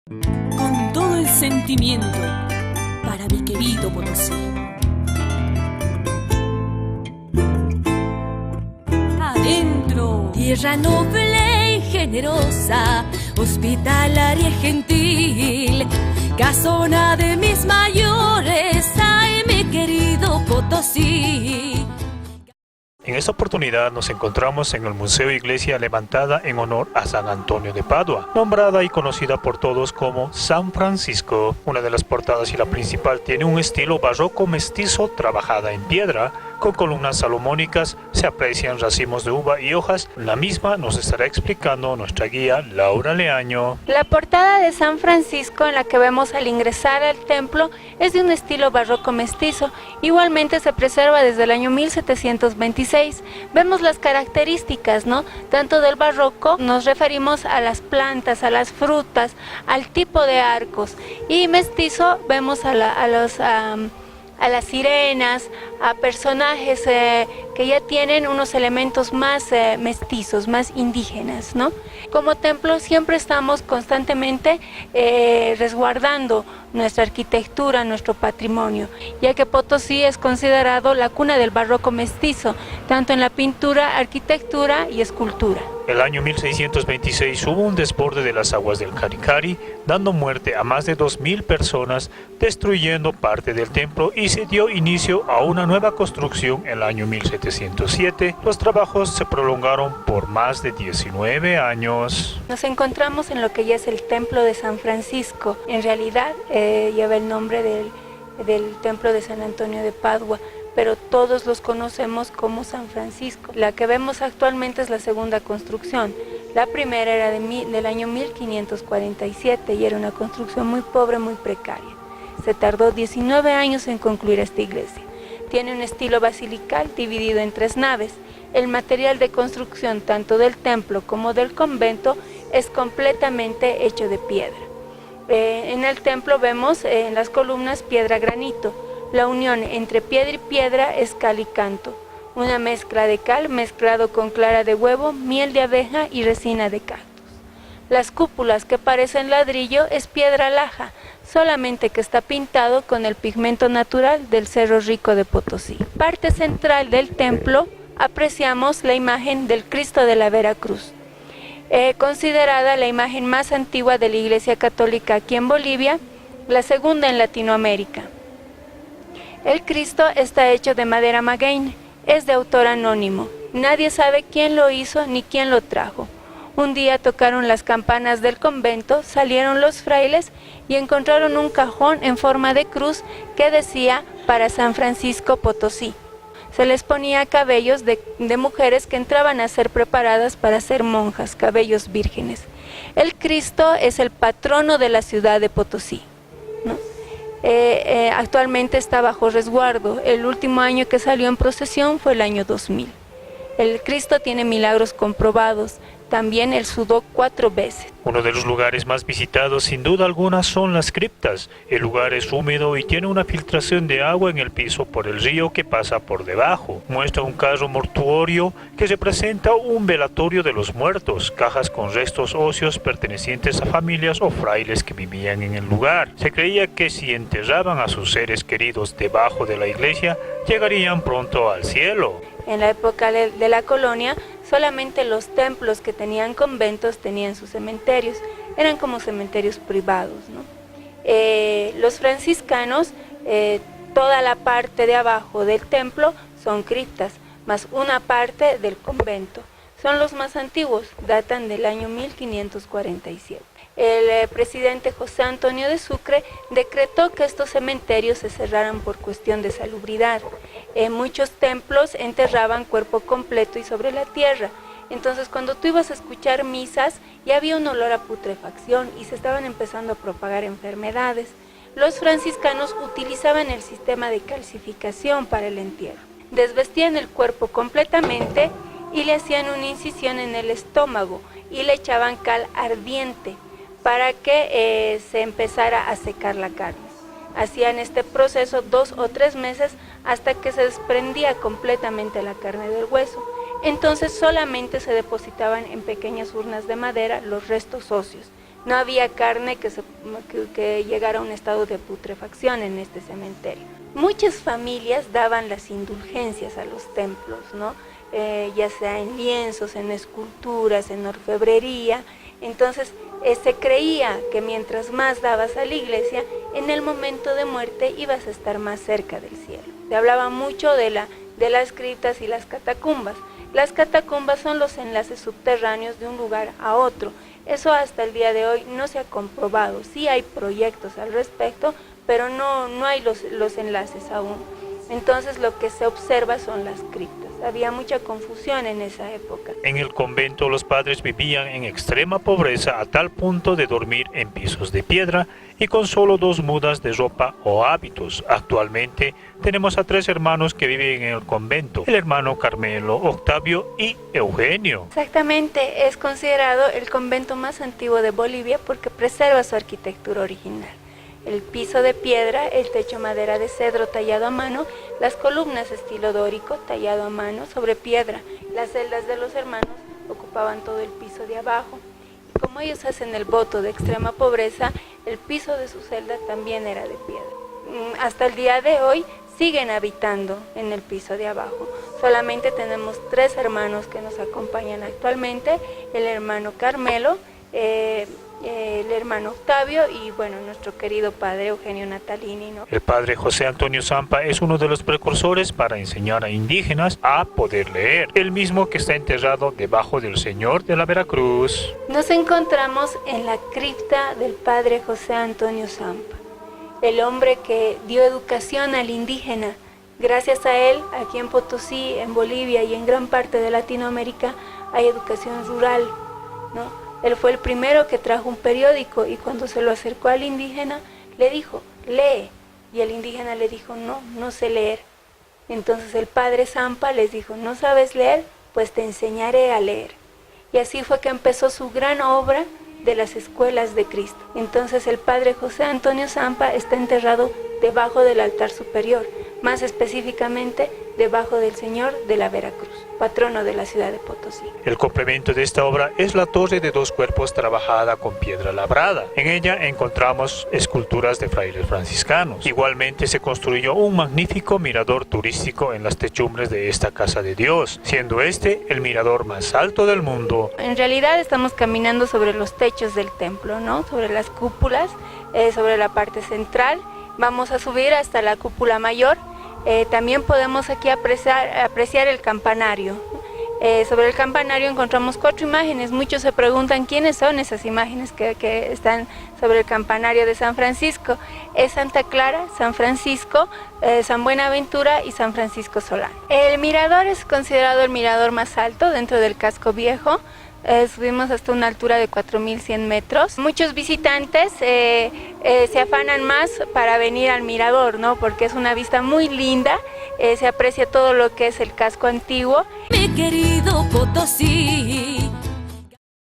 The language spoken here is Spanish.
Con todo el sentimiento para mi querido Potosí. Adentro. Tierra noble y generosa, hospitalaria y gentil, casona de mis mayores, ay mi querido Potosí. En esta oportunidad nos encontramos en el Museo Iglesia levantada en honor a San Antonio de Padua, nombrada y conocida por todos como San Francisco. Una de las portadas y la principal tiene un estilo barroco mestizo trabajada en piedra, con columnas salomónicas, se aprecian racimos de uva y hojas. La misma nos estará explicando nuestra guía Laura Leaño. La portada de San Francisco, en la que vemos al ingresar al templo, es de un estilo barroco mestizo. Igualmente se preserva desde el año 1726. Vemos las características, ¿no? Tanto del barroco, nos referimos a las plantas, a las frutas, al tipo de arcos. Y mestizo, vemos a las sirenas, a personajes que ya tienen unos elementos más mestizos, más indígenas, ¿no? Como templo siempre estamos constantemente resguardando nuestra arquitectura, nuestro patrimonio, ya que Potosí es considerado la cuna del barroco mestizo, tanto en la pintura, arquitectura y escultura. El año 1626 hubo un desborde de las aguas del Caricari, dando muerte a más de 2000 personas, destruyendo parte del templo, y se dio inicio a una nueva construcción en el año 1707. Los trabajos se prolongaron por más de 19 años. Nos encontramos en lo que ya es el Templo de San Francisco. En realidad lleva el nombre del Templo de San Antonio de Padua, pero todos los conocemos como San Francisco. La que vemos actualmente es la segunda construcción. La primera era del año 1547 y era una construcción muy pobre, muy precaria. Se tardó 19 años en concluir esta iglesia. Tiene un estilo basilical dividido en 3 naves. El material de construcción tanto del templo como del convento es completamente hecho de piedra. En el templo vemos en las columnas piedra granito. La unión entre piedra y piedra es cal y canto, una mezcla de cal mezclado con clara de huevo, miel de abeja y resina de cactus. Las cúpulas que parecen ladrillo es piedra laja, solamente que está pintado con el pigmento natural del Cerro Rico de Potosí. Parte central del templo apreciamos la imagen del Cristo de la Veracruz, considerada la imagen más antigua de la Iglesia Católica aquí en Bolivia, la segunda en Latinoamérica. El Cristo está hecho de madera maguey, es de autor anónimo. Nadie sabe quién lo hizo ni quién lo trajo. Un día tocaron las campanas del convento, salieron los frailes y encontraron un cajón en forma de cruz que decía para San Francisco Potosí. Se les ponía cabellos de mujeres que entraban a ser preparadas para ser monjas, cabellos vírgenes. El Cristo es el patrono de la ciudad de Potosí, ¿no? Actualmente está bajo resguardo. El último año que salió en procesión fue el año 2000. El Cristo tiene milagros comprobados. También él sudó 4 veces. Uno de los lugares más visitados sin duda alguna son las criptas. El lugar es húmedo y tiene una filtración de agua en el piso por el río que pasa por debajo. Muestra un carro mortuorio que representa un velatorio de los muertos, cajas con restos óseos pertenecientes a familias o frailes que vivían en el lugar. Se creía que si enterraban a sus seres queridos debajo de la iglesia, llegarían pronto al cielo. En la época de la colonia, solamente los templos que tenían conventos tenían sus cementerios, eran como cementerios privados, ¿no? Los franciscanos, toda la parte de abajo del templo son criptas, más una parte del convento. Son los más antiguos, datan del año 1547. El presidente José Antonio de Sucre decretó que estos cementerios se cerraran por cuestión de salubridad. Muchos templos enterraban cuerpo completo y sobre la tierra. Entonces, cuando tú ibas a escuchar misas, ya había un olor a putrefacción y se estaban empezando a propagar enfermedades. Los franciscanos utilizaban el sistema de calcificación para el entierro. Desvestían el cuerpo completamente y le hacían una incisión en el estómago y le echaban cal ardiente para que se empezara a secar la carne. Hacían este proceso 2 o 3 meses hasta que se desprendía completamente la carne del hueso. Entonces solamente se depositaban en pequeñas urnas de madera los restos óseos. No había carne que llegara a un estado de putrefacción en este cementerio. Muchas familias daban las indulgencias a los templos, ¿no? Ya sea en lienzos, en esculturas, en orfebrería. Entonces se creía que mientras más dabas a la iglesia, en el momento de muerte ibas a estar más cerca del cielo. Se hablaba mucho de las criptas y las catacumbas. Las catacumbas son los enlaces subterráneos de un lugar a otro. Eso hasta el día de hoy no se ha comprobado. Sí hay proyectos al respecto, pero no hay los enlaces aún. Entonces lo que se observa son las criptas. Había mucha confusión en esa época. En el convento los padres vivían en extrema pobreza a tal punto de dormir en pisos de piedra y con solo 2 mudas de ropa o hábitos. Actualmente tenemos a 3 hermanos que viven en el convento, el hermano Carmelo, Octavio y Eugenio. Exactamente, es considerado el convento más antiguo de Bolivia porque preserva su arquitectura original. El piso de piedra, el techo madera de cedro tallado a mano, las columnas estilo dórico tallado a mano sobre piedra. Las celdas de los hermanos ocupaban todo el piso de abajo. Y como ellos hacen el voto de extrema pobreza, el piso de su celda también era de piedra. Hasta el día de hoy siguen habitando en el piso de abajo. Solamente tenemos 3 hermanos que nos acompañan actualmente, el hermano Carmelo, el hermano Octavio y bueno, nuestro querido padre Eugenio Natalini, ¿no? El padre José Antonio Zampa es uno de los precursores para enseñar a indígenas a poder leer, el mismo que está enterrado debajo del Señor de la Veracruz. Nos encontramos en la cripta del padre José Antonio Zampa, el hombre que dio educación al indígena. Gracias a él, aquí en Potosí, en Bolivia y en gran parte de Latinoamérica hay educación rural, ¿no? Él fue el primero que trajo un periódico y cuando se lo acercó al indígena le dijo, lee. Y el indígena le dijo, no sé leer. Entonces el padre Zampa les dijo, ¿no sabes leer? Pues te enseñaré a leer. Y así fue que empezó su gran obra de las escuelas de Cristo. Entonces el padre José Antonio Zampa está enterrado debajo del altar superior, más específicamente debajo del Señor de la Veracruz, patrono de la ciudad de Potosí. El complemento de esta obra es la torre de 2 cuerpos trabajada con piedra labrada. En ella encontramos esculturas de frailes franciscanos. Igualmente se construyó un magnífico mirador turístico en las techumbres de esta casa de Dios, siendo este el mirador más alto del mundo. En realidad estamos caminando sobre los techos del templo, ¿no? Sobre las cúpulas, sobre la parte central. Vamos a subir hasta la cúpula mayor. También podemos aquí apreciar el campanario. Sobre el campanario encontramos 4 imágenes. Muchos se preguntan quiénes son esas imágenes que están sobre el campanario de San Francisco. Es Santa Clara, San Francisco, San Buenaventura y San Francisco Solano. El mirador es considerado el mirador más alto dentro del casco viejo. Subimos hasta una altura de 4.100 metros. Muchos visitantes se afanan más para venir al mirador, ¿no? Porque es una vista muy linda, se aprecia todo lo que es el casco antiguo. Mi querido Potosí.